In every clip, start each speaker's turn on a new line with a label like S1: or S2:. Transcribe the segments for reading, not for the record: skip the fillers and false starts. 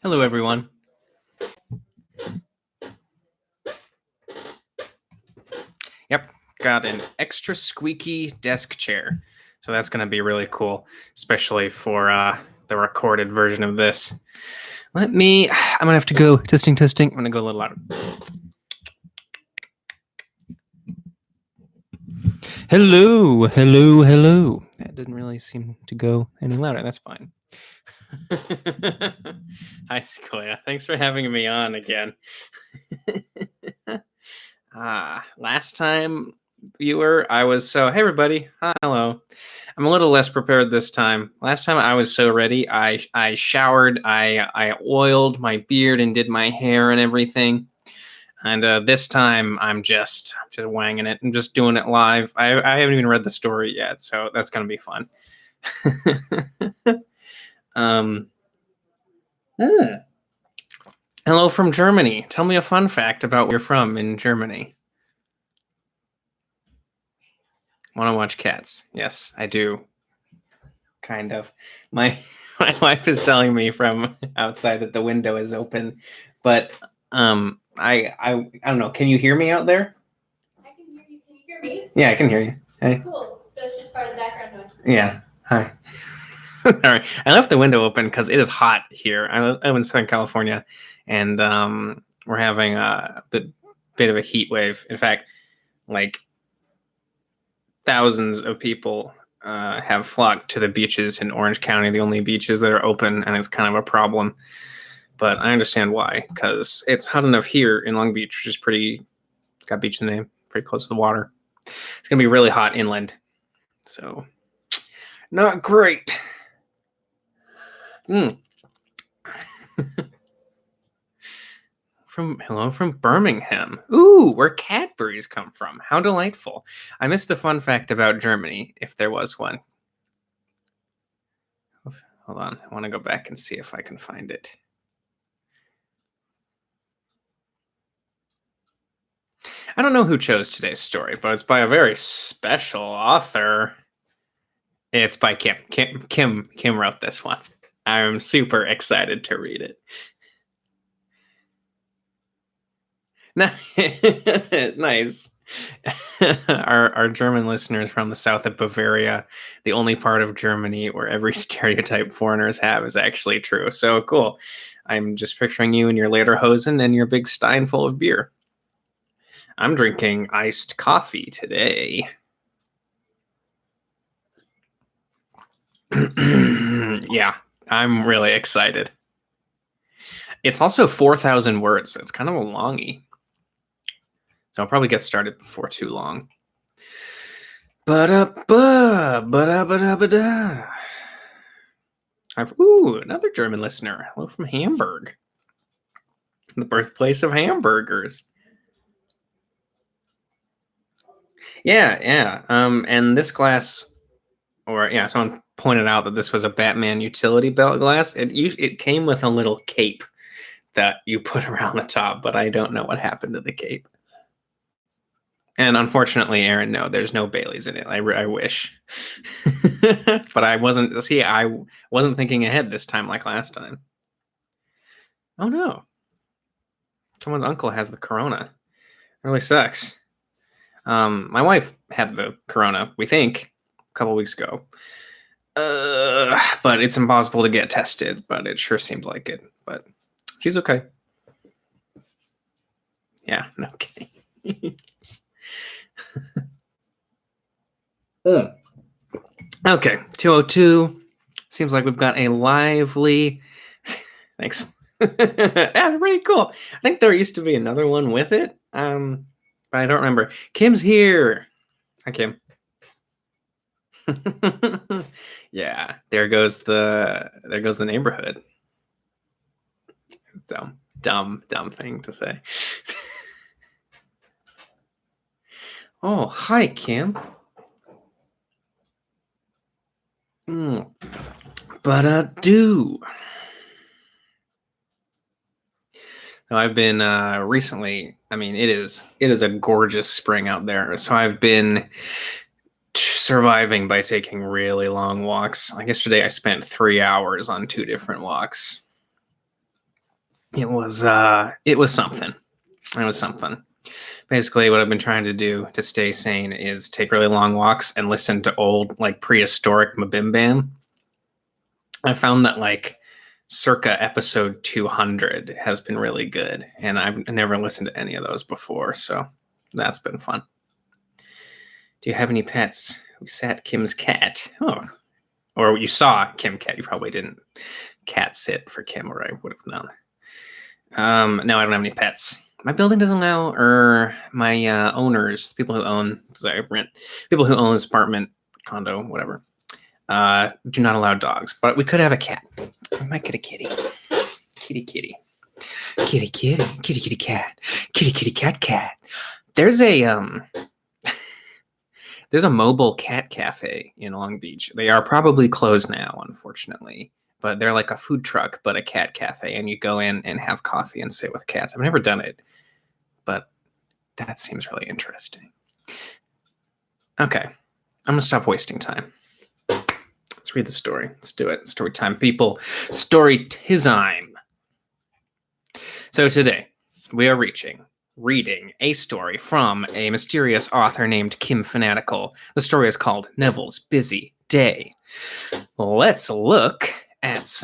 S1: Hello, everyone. Yep, got an extra squeaky desk chair. So that's going to be really cool, especially for the recorded version of this. I'm going to have to go testing. I'm going to go a little louder. Hello. That didn't really seem to go any louder. That's fine. Hi, Sequoia. Thanks for having me on again. Last time, viewer, I was so, hey, everybody. Hello. I'm a little less prepared this time. Last time I was so ready. I showered, I oiled my beard and did my hair and everything. And this time I'm just wanging it. I'm just doing it live. I haven't even read the story yet, so that's gonna be fun. Hello from Germany. Tell me a fun fact about where you're from in Germany. Want to watch cats? Yes, I do. Kind of. My wife is telling me from outside that the window is open, but I don't know. Can you hear me out there?
S2: I can hear you. Can you hear me?
S1: Yeah, I can hear you. Hey.
S2: Cool. So it's just part of the background noise.
S1: Yeah. Hi. All right. I left the window open because it is hot here. I live in Southern California, and we're having a bit of a heat wave. In fact, like thousands of people have flocked to the beaches in Orange County, the only beaches that are open, and it's kind of a problem. But I understand why, because it's hot enough here in Long Beach, which is it's got beach in the name, pretty close to the water. It's going to be really hot inland. So, not great. Hello from Birmingham. Ooh, where Cadbury's come from. How delightful. I missed the fun fact about Germany, if there was one. Hold on. I want to go back and see if I can find it. I don't know who chose today's story, but it's by a very special author. It's by Kim. Kim wrote this one. I'm super excited to read it. Nice. Our German listeners from the south of Bavaria, the only part of Germany where every stereotype foreigners have is actually true. So cool. I'm just picturing you in your lederhosen and your big stein full of beer. I'm drinking iced coffee today. Yeah, I'm really excited. It's also 4,000 words, so it's kind of a longie. So I'll probably get started before too long. Another German listener. Hello from Hamburg, the birthplace of hamburgers. Yeah. And this glass, someone pointed out that this was a Batman utility belt glass. It came with a little cape that you put around the top, but I don't know what happened to the cape. And unfortunately, Aaron, no, there's no Baileys in it. I wish. But I wasn't thinking ahead this time like last time. Oh no. Someone's uncle has the corona. It really sucks. My wife had the corona, we think, a couple weeks ago. But it's impossible to get tested, but it sure seemed like it. But she's okay. Yeah, no kidding. Okay, 202. Seems like we've got a lively. Thanks. That's pretty cool. I think there used to be another one with it. But I don't remember. Kim's here. Hi, Kim. Yeah, there goes the neighborhood. Dumb thing to say. Oh, hi, Kim. Do. So I've been recently. I mean, it is a gorgeous spring out there. So I've been surviving by taking really long walks. Like yesterday, I spent 3 hours on 2 different walks. It was something. It was something. Basically, what I've been trying to do to stay sane is take really long walks and listen to old, like, prehistoric Mabimbam. I found that, like, circa episode 200 has been really good, and I've never listened to any of those before, so that's been fun. Do you have any pets? We sat Kim's cat. Oh, or you saw Kim cat. You probably didn't cat sit for Kim, or I would have known. No, I don't have any pets. My building doesn't allow, or my owners, people who own, sorry, rent, people who own this apartment, condo, whatever, do not allow dogs. But we could have a cat. We might get a kitty. Kitty, kitty. Kitty, kitty. Kitty, kitty, cat. Kitty, kitty, cat, cat. There's a there's a mobile cat cafe in Long Beach. They are probably closed now, unfortunately. But they're like a food truck, but a cat cafe, and you go in and have coffee and sit with cats. I've never done it, but that seems really interesting. Okay, I'm gonna stop wasting time. Let's read the story. Let's do it. Story time, people. Story time. So today, we are reading a story from a mysterious author named Kim Fanatical. The story is called Neville's Busy Day. Let's look at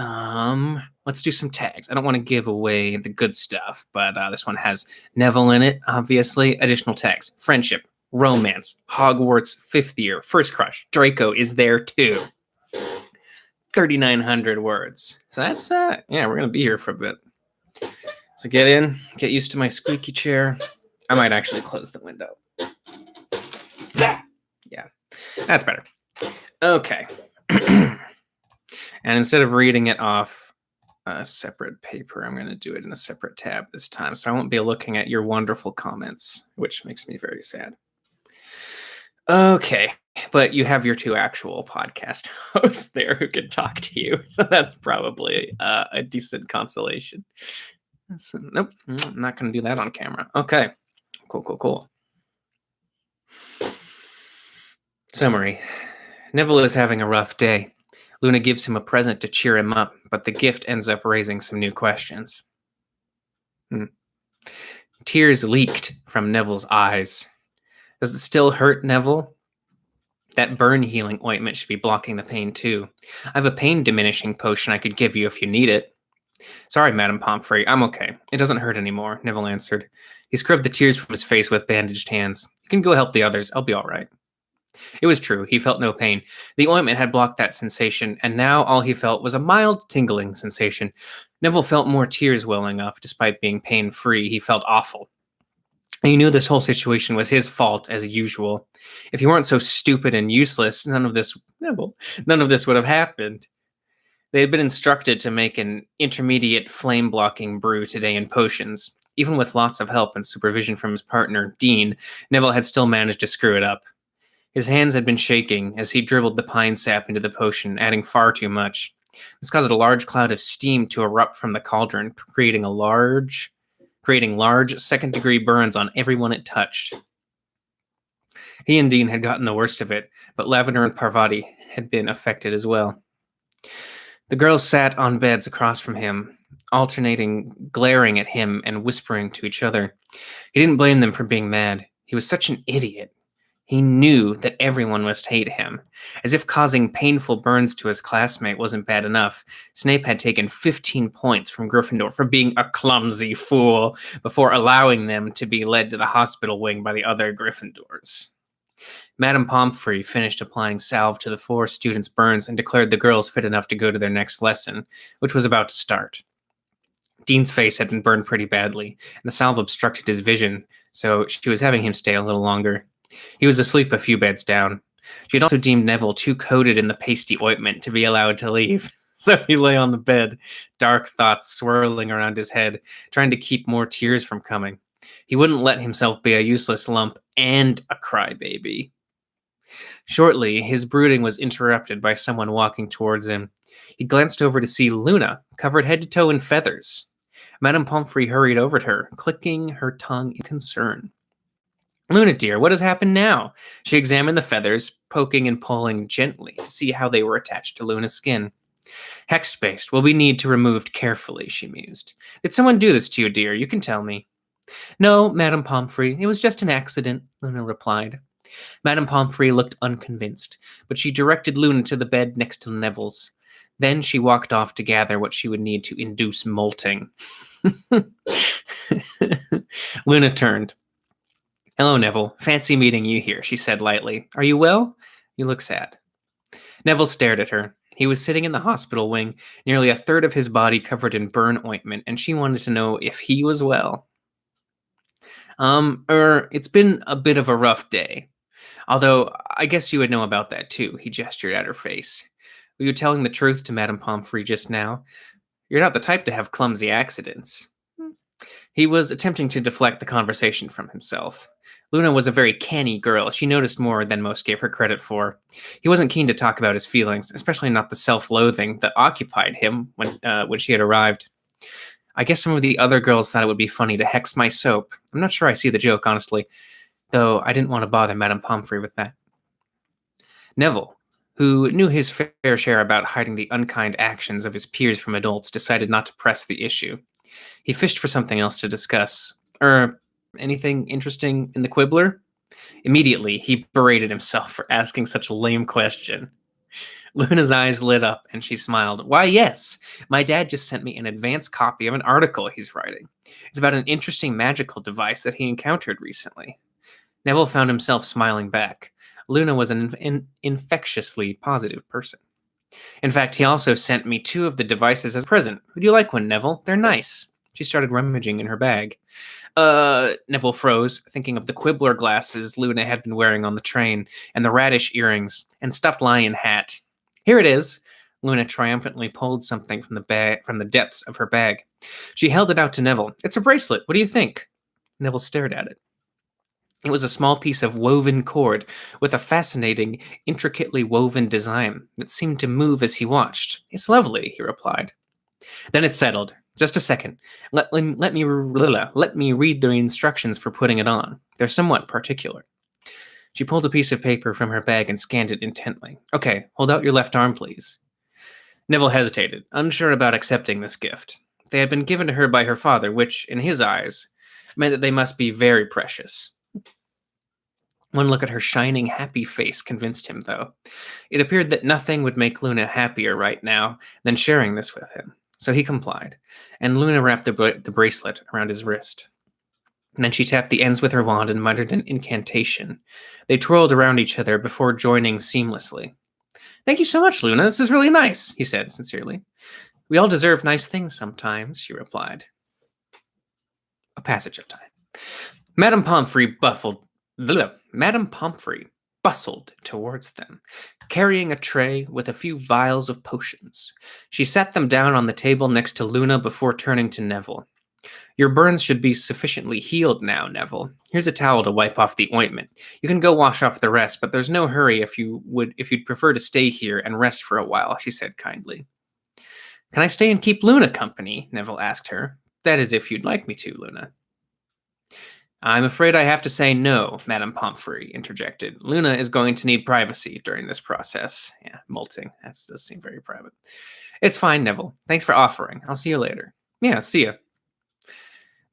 S1: let's do some tags. I don't want to give away the good stuff, but this one has Neville in it, obviously. Additional tags: friendship, romance, Hogwarts, 5th year, first crush, Draco is there too. 3,900 words. So that's, yeah, we're going to be here for a bit. So get in, get used to my squeaky chair. I might actually close the window. Yeah, that's better. Okay. And instead of reading it off a separate paper, I'm going to do it in a separate tab this time. So I won't be looking at your wonderful comments, which makes me very sad. Okay, but you have your 2 actual podcast hosts there who can talk to you. So that's probably a decent consolation. So, nope, I'm not going to do that on camera. Okay, cool. Summary. Neville is having a rough day. Luna gives him a present to cheer him up, but the gift ends up raising some new questions. Tears leaked from Neville's eyes. Does it still hurt, Neville? That burn healing ointment should be blocking the pain too. I have a pain diminishing potion I could give you if you need it. Sorry, Madame Pomfrey, I'm okay. It doesn't hurt anymore, Neville answered. He scrubbed the tears from his face with bandaged hands. You can go help the others. I'll be all right. It was true. He felt no pain. The ointment had blocked that sensation, and now all he felt was a mild tingling sensation. Neville felt more tears welling up. Despite being pain-free, he felt awful. He knew this whole situation was his fault, as usual. If he weren't so stupid and useless, none of this would have happened. They had been instructed to make an intermediate flame-blocking brew today in potions. Even with lots of help and supervision from his partner, Dean, Neville had still managed to screw it up. His hands had been shaking as he dribbled the pine sap into the potion, adding far too much. This caused a large cloud of steam to erupt from the cauldron, creating large second-degree burns on everyone it touched. He and Dean had gotten the worst of it, but Lavender and Parvati had been affected as well. The girls sat on beds across from him, alternating glaring at him and whispering to each other. He didn't blame them for being mad. He was such an idiot. He knew that everyone must hate him. As if causing painful burns to his classmate wasn't bad enough, Snape had taken 15 points from Gryffindor for being a clumsy fool before allowing them to be led to the hospital wing by the other Gryffindors. Madame Pomfrey finished applying salve to the 4 students' burns and declared the girls fit enough to go to their next lesson, which was about to start. Dean's face had been burned pretty badly, and the salve obstructed his vision, so she was having him stay a little longer. He was asleep a few beds down. She had also deemed Neville too coated in the pasty ointment to be allowed to leave, so he lay on the bed, dark thoughts swirling around his head, trying to keep more tears from coming. He wouldn't let himself be a useless lump and a crybaby. Shortly, his brooding was interrupted by someone walking towards him. He glanced over to see Luna, covered head to toe in feathers. Madame Pomfrey hurried over to her, clicking her tongue in concern. Luna, dear, what has happened now? She examined the feathers, poking and pulling gently to see how they were attached to Luna's skin. Hex-based will be need to removed carefully, she mused. Did someone do this to you, dear? You can tell me. No, Madame Pomfrey, it was just an accident, Luna replied. Madame Pomfrey looked unconvinced, but she directed Luna to the bed next to Neville's. Then she walked off to gather what she would need to induce molting. Luna turned. Hello, Neville. Fancy meeting you here, she said lightly. Are you well? You look sad. Neville stared at her. He was sitting in the hospital wing, nearly a third of his body covered in burn ointment, and she wanted to know if he was well. It's been a bit of a rough day. Although, I guess you would know about that too, he gestured at her face. Were you telling the truth to Madame Pomfrey just now? You're not the type to have clumsy accidents. He was attempting to deflect the conversation from himself. Luna was a very canny girl. She noticed more than most gave her credit for. He wasn't keen to talk about his feelings, especially not the self-loathing that occupied him when she had arrived. I guess some of the other girls thought it would be funny to hex my soap. I'm not sure I see the joke, honestly, though I didn't want to bother Madame Pomfrey with that. Neville, who knew his fair share about hiding the unkind actions of his peers from adults, decided not to press the issue. He fished for something else to discuss. Anything interesting in the Quibbler? Immediately, he berated himself for asking such a lame question. Luna's eyes lit up, and she smiled. Why, yes. My dad just sent me an advanced copy of an article he's writing. It's about an interesting magical device that he encountered recently. Neville found himself smiling back. Luna was an infectiously positive person. In fact, he also sent me 2 of the devices as a present. Would you like one, Neville? They're nice. She started rummaging in her bag. Neville froze, thinking of the Quibbler glasses Luna had been wearing on the train, and the radish earrings, and stuffed lion hat. Here it is. Luna triumphantly pulled something from the depths of her bag. She held it out to Neville. It's a bracelet. What do you think? Neville stared at it. It was a small piece of woven cord with a fascinating, intricately woven design that seemed to move as he watched. It's lovely, he replied. Then it settled. Just a second. Let me read the instructions for putting it on. They're somewhat particular. She pulled a piece of paper from her bag and scanned it intently. Okay, hold out your left arm, please. Neville hesitated, unsure about accepting this gift. They had been given to her by her father, which, in his eyes, meant that they must be very precious. One look at her shining, happy face convinced him, though. It appeared that nothing would make Luna happier right now than sharing this with him. So he complied, and Luna wrapped the bracelet around his wrist. And then she tapped the ends with her wand and muttered an incantation. They twirled around each other before joining seamlessly. Thank you so much, Luna. This is really nice, he said sincerely. We all deserve nice things sometimes, she replied. A passage of time. Madame Pomfrey bustled towards them, carrying a tray with a few vials of potions. She sat them down on the table next to Luna before turning to Neville. Your burns should be sufficiently healed now, Neville. Here's a towel to wipe off the ointment. You can go wash off the rest, but there's no hurry if you'd prefer to stay here and rest for a while, she said kindly. Can I stay and keep Luna company? Neville asked her. That is if you'd like me to, Luna. I'm afraid I have to say no, Madame Pomfrey interjected. Luna is going to need privacy during this process. Yeah, molting. That does seem very private. It's fine, Neville. Thanks for offering. I'll see you later. Yeah, see ya.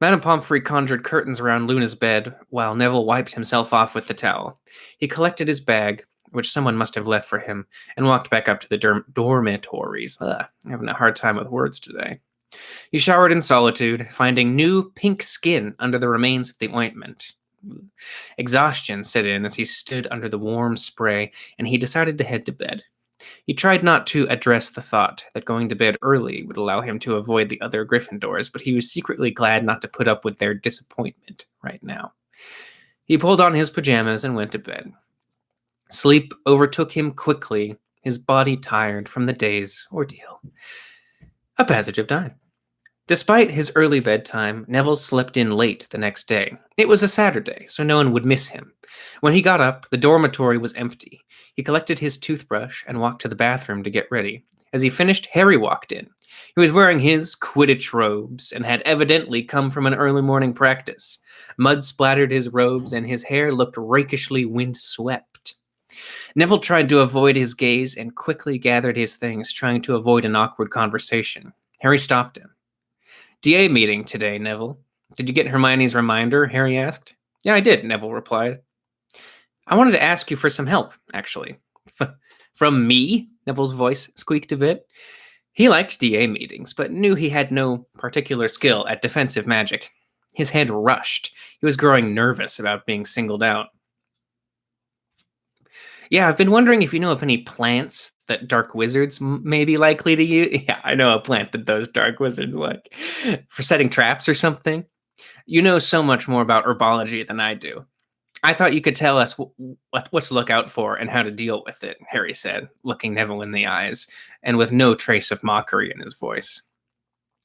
S1: Madame Pomfrey conjured curtains around Luna's bed while Neville wiped himself off with the towel. He collected his bag, which someone must have left for him, and walked back up to the dormitories. I'm having a hard time with words today. He showered in solitude, finding new pink skin under the remains of the ointment. Exhaustion set in as he stood under the warm spray, and he decided to head to bed. He tried not to address the thought that going to bed early would allow him to avoid the other Gryffindors, but he was secretly glad not to put up with their disappointment right now. He pulled on his pajamas and went to bed. Sleep overtook him quickly, his body tired from the day's ordeal. A passage of time. Despite his early bedtime, Neville slept in late the next day. It was a Saturday, so no one would miss him. When he got up, the dormitory was empty. He collected his toothbrush and walked to the bathroom to get ready. As he finished, Harry walked in. He was wearing his Quidditch robes and had evidently come from an early morning practice. Mud splattered his robes and his hair looked rakishly windswept. Neville tried to avoid his gaze and quickly gathered his things, trying to avoid an awkward conversation. Harry stopped him. DA meeting today, Neville. Did you get Hermione's reminder? Harry asked. Yeah, I did, Neville replied. I wanted to ask you for some help, actually. From me? Neville's voice squeaked a bit. He liked DA meetings, but knew he had no particular skill at defensive magic. His head rushed. He was growing nervous about being singled out. Yeah, I've been wondering if you know of any plants that dark wizards may be likely to use. Yeah, I know a plant that those dark wizards like. For setting traps or something. You know so much more about herbology than I do. I thought you could tell us what to look out for and how to deal with it, Harry said, looking Neville in the eyes, and with no trace of mockery in his voice.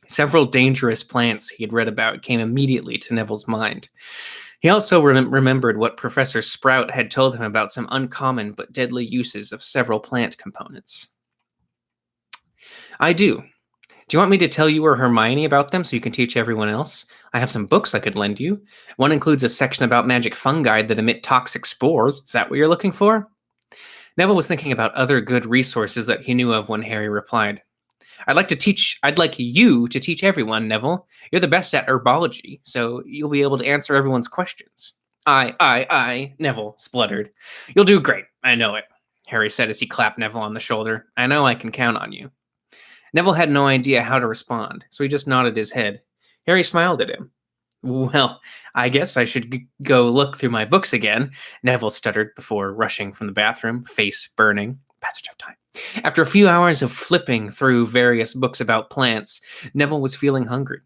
S1: Several dangerous plants he had read about came immediately to Neville's mind. He also remembered what Professor Sprout had told him about some uncommon but deadly uses of several plant components. I do. Do you want me to tell you or Hermione about them so you can teach everyone else? I have some books I could lend you. One includes a section about magic fungi that emit toxic spores. Is that what you're looking for? Neville was thinking about other good resources that he knew of when Harry replied. I'd like you to teach everyone, Neville. You're the best at herbology, so you'll be able to answer everyone's questions. I, Neville spluttered. You'll do great, I know it, Harry said as he clapped Neville on the shoulder. I know I can count on you. Neville had no idea how to respond, so he just nodded his head. Harry smiled at him. Well, I guess I should go look through my books again, Neville stuttered before rushing from the bathroom, face burning. Passage of time. After a few hours of flipping through various books about plants, Neville was feeling hungry.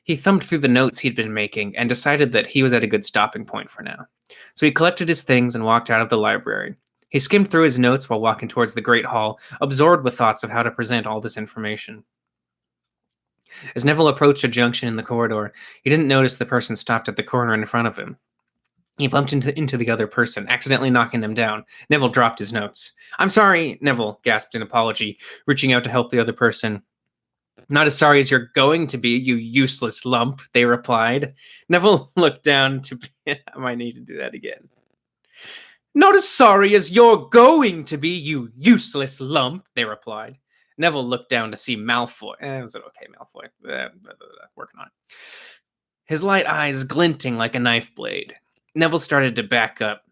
S1: He thumbed through the notes he'd been making and decided that he was at a good stopping point for now. So he collected his things and walked out of the library. He skimmed through his notes while walking towards the Great Hall, absorbed with thoughts of how to present all this information. As Neville approached a junction in the corridor, he didn't notice the person stopped at the corner in front of him. He bumped into the other person, accidentally knocking them down. Neville dropped his notes. I'm sorry, Neville gasped in apology, reaching out to help the other person. Not as sorry as you're going to be, you useless lump, they replied. Neville looked down to... I might need to do that again. Not as sorry as you're going to be, you useless lump, they replied. Neville looked down to see Malfoy. Was it okay, Malfoy? Working on it. His light eyes glinting like a knife blade. Neville started to back up,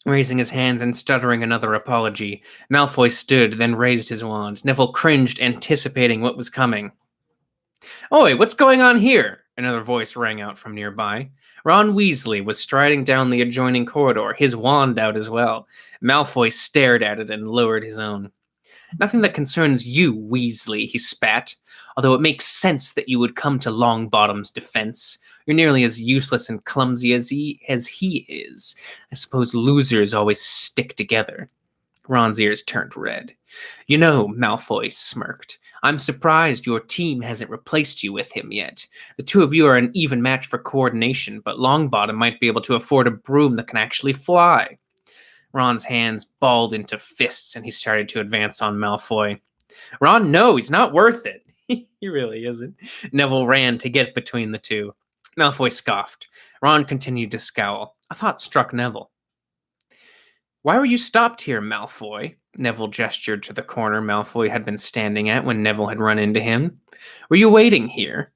S1: raising his hands and stuttering another apology. Malfoy stood, then raised his wand. Neville cringed, anticipating what was coming. Oi, what's going on here? Another voice rang out from nearby. Ron Weasley was striding down the adjoining corridor, his wand out as well. Malfoy stared at it and lowered his own. Nothing that concerns you, Weasley, he spat. Although it makes sense that you would come to Longbottom's defense. You're nearly as useless and clumsy as he is. I suppose losers always stick together. Ron's ears turned red. You know, Malfoy smirked. I'm surprised your team hasn't replaced you with him yet. The two of you are an even match for coordination, but Longbottom might be able to afford a broom that can actually fly. Ron's hands balled into fists, and he started to advance on Malfoy. Ron, no, he's not worth it. He really isn't. Neville ran to get between the two. Malfoy scoffed. Ron continued to scowl. A thought struck Neville. Why were you stopped here, Malfoy? Neville gestured to the corner Malfoy had been standing at when Neville had run into him. Were you waiting here?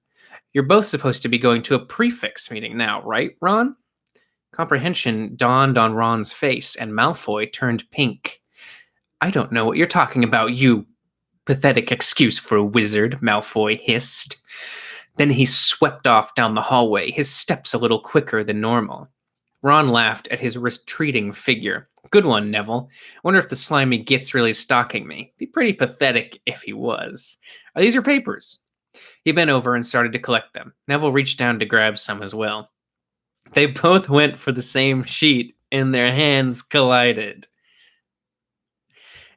S1: You're both supposed to be going to a prefix meeting now, right, Ron? Comprehension dawned on Ron's face, and Malfoy turned pink. I don't know what you're talking about, you pathetic excuse for a wizard, Malfoy hissed. Then he swept off down the hallway, his steps a little quicker than normal. Ron laughed at his retreating figure. Good one, Neville. Wonder if the slimy git's really stalking me. Be pretty pathetic if he was. Are these your papers? He bent over and started to collect them. Neville reached down to grab some as well. They both went for the same sheet, and their hands collided.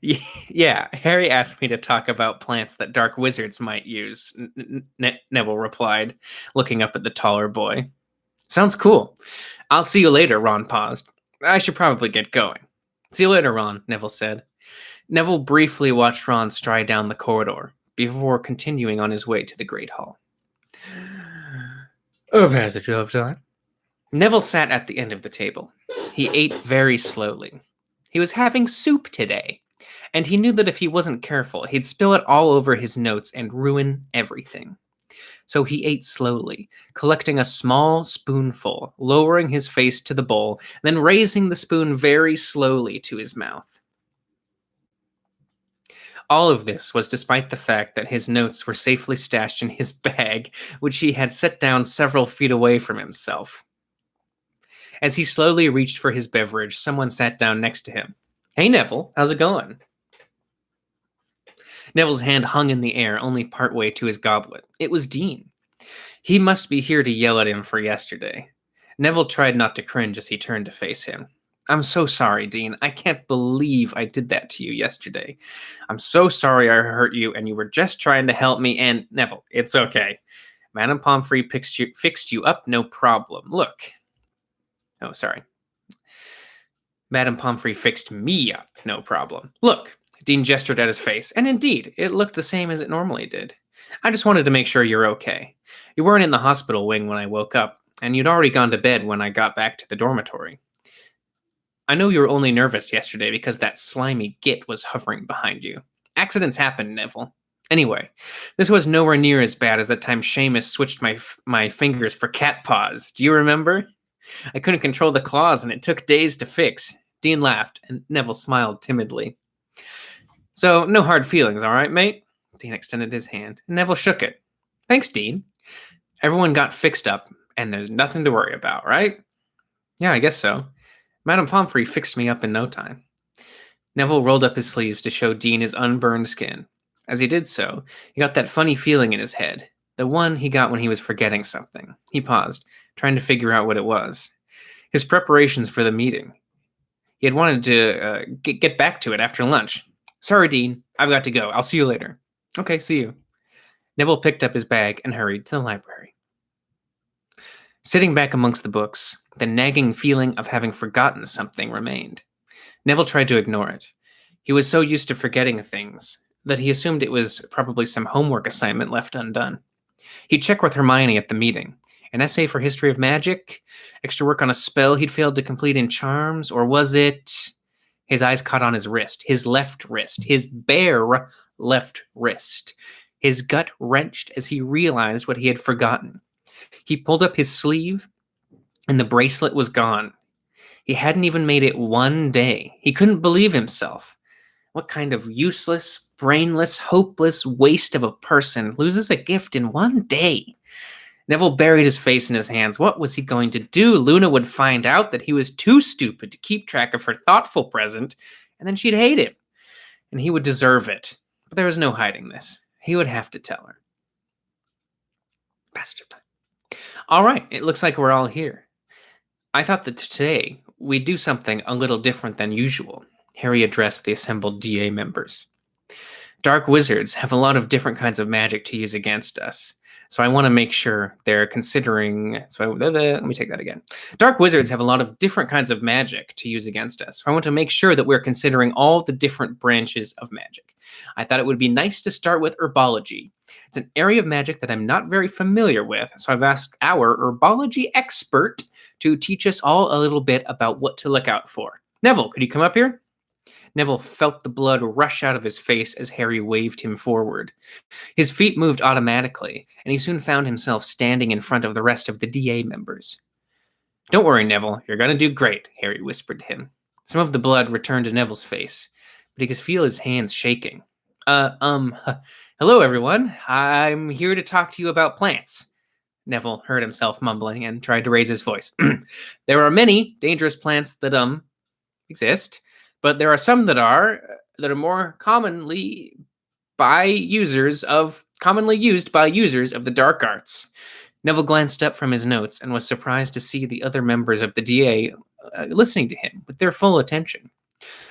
S1: Yeah, Harry asked me to talk about plants that dark wizards might use, Neville replied, looking up at the taller boy. Sounds cool. I'll see you later, Ron paused. I should probably get going. See you later, Ron, Neville said. Neville briefly watched Ron stride down the corridor before continuing on his way to the Great Hall. A passage of time. Neville sat at the end of the table. He ate very slowly. He was having soup today, and he knew that if he wasn't careful, he'd spill it all over his notes and ruin everything. So he ate slowly, collecting a small spoonful, lowering his face to the bowl, then raising the spoon very slowly to his mouth. All of this was despite the fact that his notes were safely stashed in his bag, which he had set down several feet away from himself. As he slowly reached for his beverage, someone sat down next to him. "Hey, Neville, how's it going?" Neville's hand hung in the air only partway to his goblet. It was Dean. He must be here to yell at him for yesterday. Neville tried not to cringe as he turned to face him. "I'm so sorry, Dean. I can't believe I did that to you yesterday. I'm so sorry I hurt you, and you were just trying to help me, and Neville, it's okay. Madame Pomfrey fixed you up, no problem. Look." Oh, sorry. Madame Pomfrey fixed me up, no problem. "Look." Dean gestured at his face, and indeed, it looked the same as it normally did. "I just wanted to make sure you're okay. You weren't in the hospital wing when I woke up, and you'd already gone to bed when I got back to the dormitory. I know you were only nervous yesterday because that slimy git was hovering behind you. Accidents happen, Neville. Anyway, this was nowhere near as bad as that time Seamus switched my fingers for cat paws. Do you remember? I couldn't control the claws, and it took days to fix." Dean laughed, and Neville smiled timidly. "So, no hard feelings, all right, mate?" Dean extended his hand, and Neville shook it. "Thanks, Dean. Everyone got fixed up, and there's nothing to worry about, right?" "Yeah, I guess so. Madame Pomfrey fixed me up in no time." Neville rolled up his sleeves to show Dean his unburned skin. As he did so, he got that funny feeling in his head, the one he got when he was forgetting something. He paused, trying to figure out what it was. His preparations for the meeting. He had wanted to get back to it after lunch. "Sorry, Dean. I've got to go. I'll see you later." "Okay, see you." Neville picked up his bag and hurried to the library. Sitting back amongst the books, the nagging feeling of having forgotten something remained. Neville tried to ignore it. He was so used to forgetting things that he assumed it was probably some homework assignment left undone. He'd check with Hermione at the meeting. An essay for history of magic? Extra work on a spell he'd failed to complete in charms? Or was it... His eyes caught on his wrist, his left wrist, his bare left wrist. His gut wrenched as he realized what he had forgotten. He pulled up his sleeve, and the bracelet was gone. He hadn't even made it one day. He couldn't believe himself. What kind of useless, brainless, hopeless waste of a person loses a gift in one day? Neville buried his face in his hands. What was he going to do? Luna would find out that he was too stupid to keep track of her thoughtful present, and then she'd hate him. And he would deserve it. But there was no hiding this. He would have to tell her. Passage of time. All right, it looks like we're all here. I thought that today we'd do something a little different than usual. Harry addressed the assembled DA members. Dark wizards have a lot of different kinds of magic to use against us. So I want to make sure they're considering... let me take that again. Dark wizards have a lot of different kinds of magic to use against us. So I want to make sure that we're considering all the different branches of magic. I thought it would be nice to start with herbology. It's an area of magic that I'm not very familiar with, so I've asked our herbology expert to teach us all a little bit about what to look out for. Neville, could you come up here? Neville felt the blood rush out of his face as Harry waved him forward. His feet moved automatically, and he soon found himself standing in front of the rest of the DA members. "Don't worry, Neville. You're going to do great," Harry whispered to him. Some of the blood returned to Neville's face, but he could feel his hands shaking. Hello, everyone. I'm here to talk to you about plants." Neville heard himself mumbling and tried to raise his voice. "There are many dangerous plants that, exist, but there are some that are more commonly used by users of the dark arts." Neville glanced up from his notes and was surprised to see the other members of the DA listening to him with their full attention.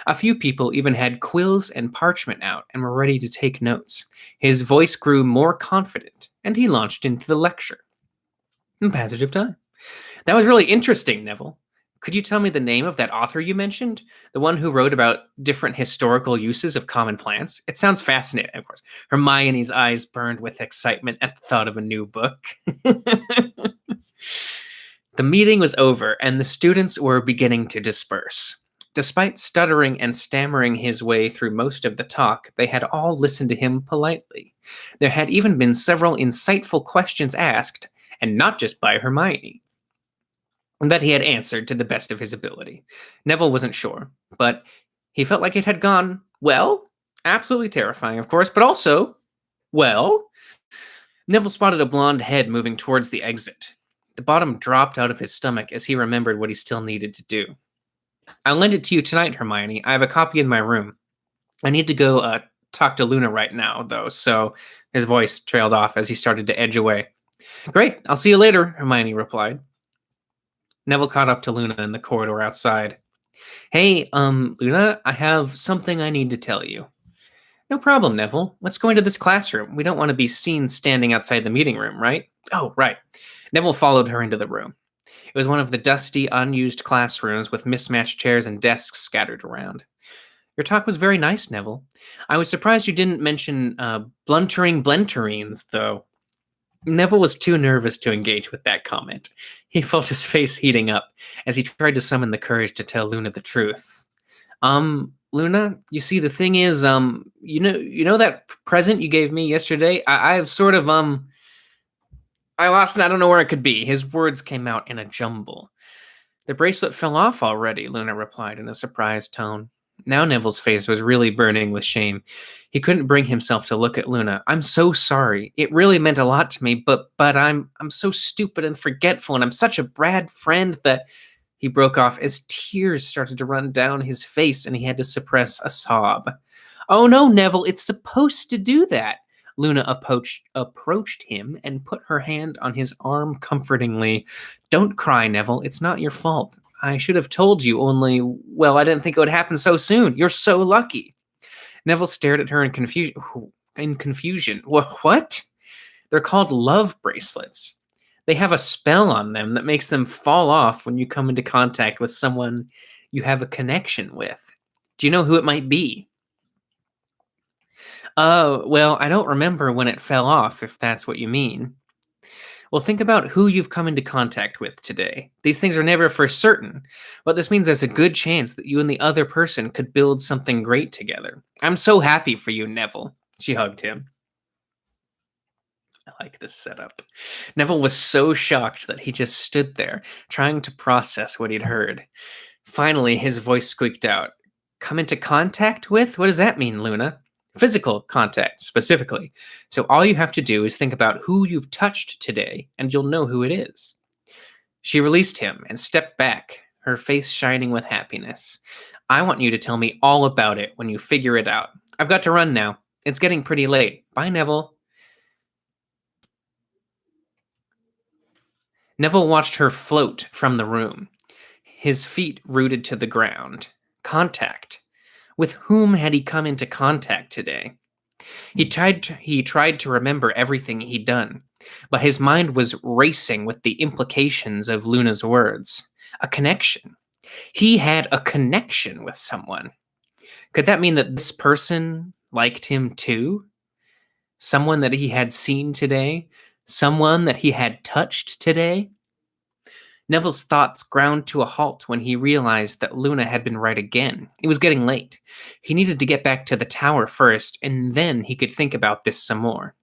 S1: A few people even had quills and parchment out and were ready to take notes. His voice grew more confident, and he launched into the lecture. Passage of time. "That was really interesting, Neville. Could you tell me the name of that author you mentioned? The one who wrote about different historical uses of common plants? It sounds fascinating." Of course, Hermione's eyes burned with excitement at the thought of a new book. The meeting was over, and the students were beginning to disperse. Despite stuttering and stammering his way through most of the talk, they had all listened to him politely. There had even been several insightful questions asked, and not just by Hermione, that he had answered to the best of his ability. Neville wasn't sure, but he felt like it had gone well. Absolutely terrifying, of course, but also well. Neville spotted a blonde head moving towards the exit. The bottom dropped out of his stomach as he remembered what he still needed to do. I'll lend it to you tonight, Hermione. I have a copy in my room. I need to go talk to Luna right now, though, so his voice trailed off as he started to edge away. Great, I'll see you later, Hermione replied. Neville caught up to Luna in the corridor outside. Hey, Luna, I have something I need to tell you. No problem, Neville. Let's go into this classroom. We don't want to be seen standing outside the meeting room, right? Oh, right. Neville followed her into the room. It was one of the dusty, unused classrooms with mismatched chairs and desks scattered around. Your talk was very nice, Neville. I was surprised you didn't mention bluntering blenterines, though. Neville was too nervous to engage with that comment. He felt his face heating up as he tried to summon the courage to tell Luna the truth. Luna, you see, the thing is, you know that present you gave me yesterday? I've sort of, I lost it. I don't know where it could be. His words came out in a jumble. The bracelet fell off already, Luna replied in a surprised tone. Now Neville's face was really burning with shame. He couldn't bring himself to look at Luna. I'm so sorry. It really meant a lot to me, but I'm so stupid and forgetful, and I'm such a bad friend that... He broke off as tears started to run down his face and he had to suppress a sob. Oh no, Neville, it's supposed to do that. Luna approached him and put her hand on his arm comfortingly. Don't cry, Neville. It's not your fault. I should have told you, only, well, I didn't think it would happen so soon. You're so lucky. Neville stared at her in confusion. What? They're called love bracelets. They have a spell on them that makes them fall off when you come into contact with someone you have a connection with. Do you know who it might be? Well, I don't remember when it fell off, if that's what you mean. Well, think about who you've come into contact with today. These things are never for certain, but this means there's a good chance that you and the other person could build something great together. I'm so happy for you, Neville. She hugged him. I like this setup. Neville was so shocked that he just stood there, trying to process what he'd heard. Finally, his voice squeaked out. Come into contact with? What does that mean, Luna? Physical contact, specifically. So all you have to do is think about who you've touched today, and you'll know who it is. She released him and stepped back, her face shining with happiness. I want you to tell me all about it when you figure it out. I've got to run now. It's getting pretty late. Bye, Neville. Neville watched her float from the room, his feet rooted to the ground. Contact. With whom had he come into contact today? He tried to remember everything he'd done, but his mind was racing with the implications of Luna's words. A connection. He had a connection with someone. Could that mean that this person liked him too? Someone that he had seen today? Someone that he had touched today? Neville's thoughts ground to a halt when he realized that Luna had been right again. It was getting late. He needed to get back to the tower first, and then he could think about this some more.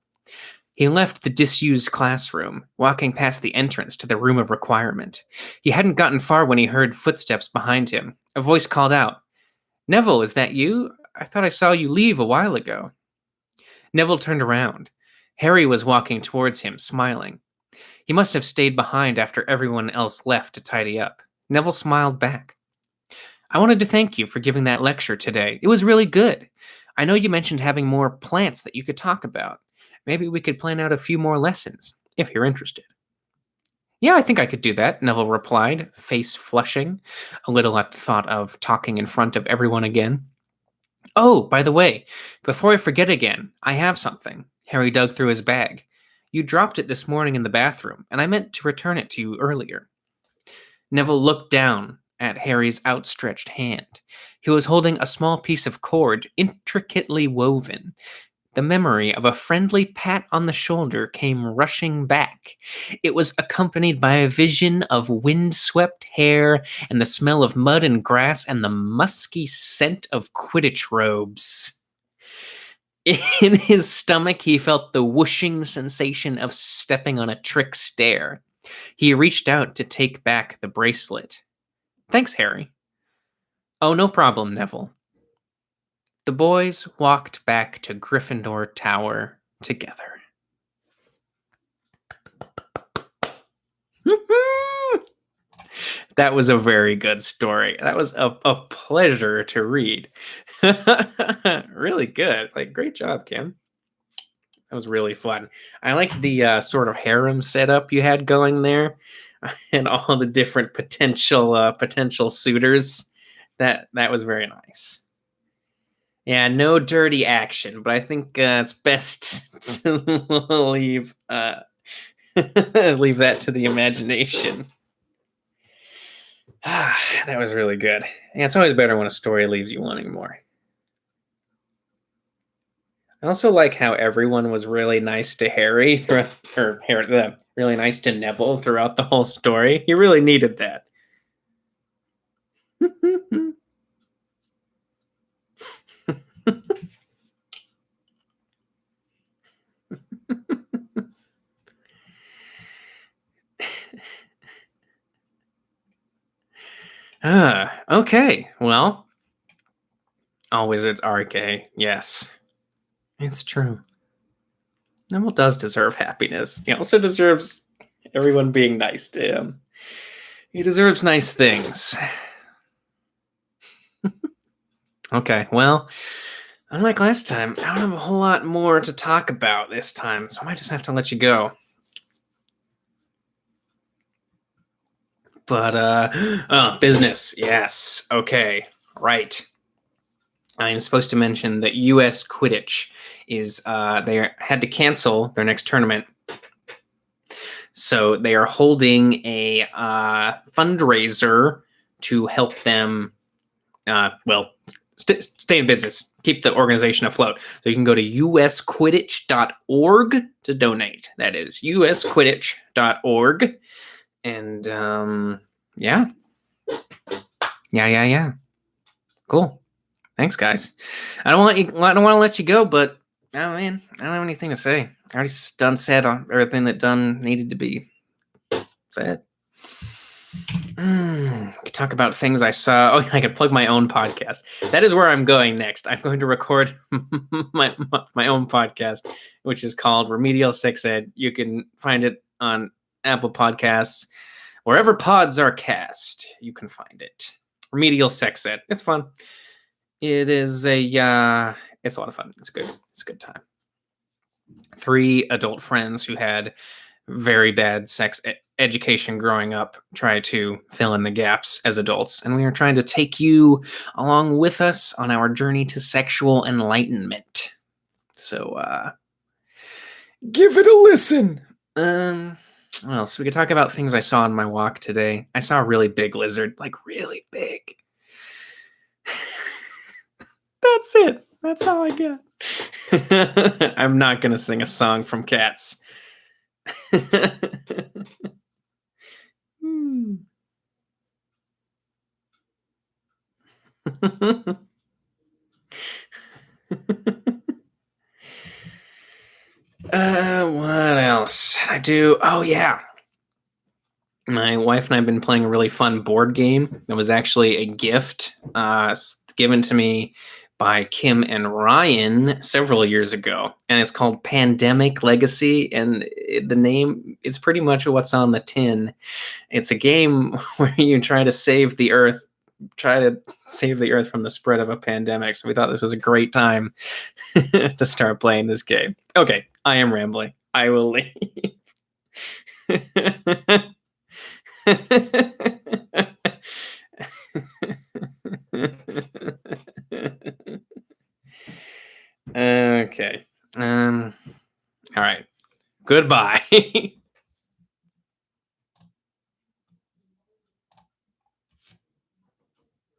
S1: He left the disused classroom, walking past the entrance to the room of requirement. He hadn't gotten far when he heard footsteps behind him. A voice called out, Neville, is that you? I thought I saw you leave a while ago. Neville turned around. Harry was walking towards him, smiling. He must have stayed behind after everyone else left to tidy up. Neville smiled back. I wanted to thank you for giving that lecture today. It was really good. I know you mentioned having more plants that you could talk about. Maybe we could plan out a few more lessons, if you're interested. Yeah, I think I could do that, Neville replied, face flushing, a little at the thought of talking in front of everyone again. Oh, by the way, before I forget again, I have something. Harry dug through his bag. You dropped it this morning in the bathroom, and I meant to return it to you earlier. Neville looked down at Harry's outstretched hand. He was holding a small piece of cord, intricately woven, The memory of a friendly pat on the shoulder came rushing back. It was accompanied by a vision of wind-swept hair and the smell of mud and grass and the musky scent of Quidditch robes. In his stomach, he felt the whooshing sensation of stepping on a trick stair. He reached out to take back the bracelet. Thanks, Harry. Oh, no problem, Neville. The boys walked back to Gryffindor Tower together. That was a very good story. That was a pleasure to read. Really good. Like, great job, Kim. That was really fun. I liked the sort of harem setup you had going there, and all the different potential suitors. That was very nice. Yeah, no dirty action, but I think it's best to leave leave that to the imagination. That was really good. Yeah, it's always better when a story leaves you wanting more. I also like how everyone was really nice to Harry, really nice to Neville throughout the whole story. He really needed that. Okay. Well, all wizards are gay. Yes, it's true. Neville does deserve happiness. He also deserves everyone being nice to him. He deserves nice things. Okay, well, unlike last time, I don't have a whole lot more to talk about this time, so I might just have to let you go. But, business. Yes. Okay. Right. I'm supposed to mention that U.S. Quidditch is, they had to cancel their next tournament. So they are holding a fundraiser to help them, stay in business, keep the organization afloat. So you can go to usquidditch.org to donate. That is usquidditch.org. And yeah. Cool. Thanks, guys. I don't want to let you go, but oh man, I don't have anything to say. I already said on everything that needed to be said. Could talk about things I saw. Oh, I could plug my own podcast. That is where I'm going next. I'm going to record my own podcast, which is called Remedial Sex Ed. You can find it on Apple Podcasts, wherever pods are cast. You can find it. Remedial Sex Ed. It's fun. It is it's a lot of fun. It's good. It's a good time. 3 adult friends who had very bad sex education growing up try to fill in the gaps as adults, and we are trying to take you along with us on our journey to sexual enlightenment. So give it a listen. Well, so we could talk about things I saw on my walk today. I saw a really big lizard, like really big. That's it. That's all I got. I'm not gonna sing a song from Cats. What else did I do? Oh yeah, my wife and I have been playing a really fun board game. It was actually a gift given to me by Kim and Ryan several years ago, and it's called Pandemic Legacy. And the name, it's pretty much what's on the tin. It's a game where you try to save the Earth from the spread of a pandemic. So we thought this was a great time to start playing this game. Okay, I am rambling. I will leave. Okay. All right. Goodbye.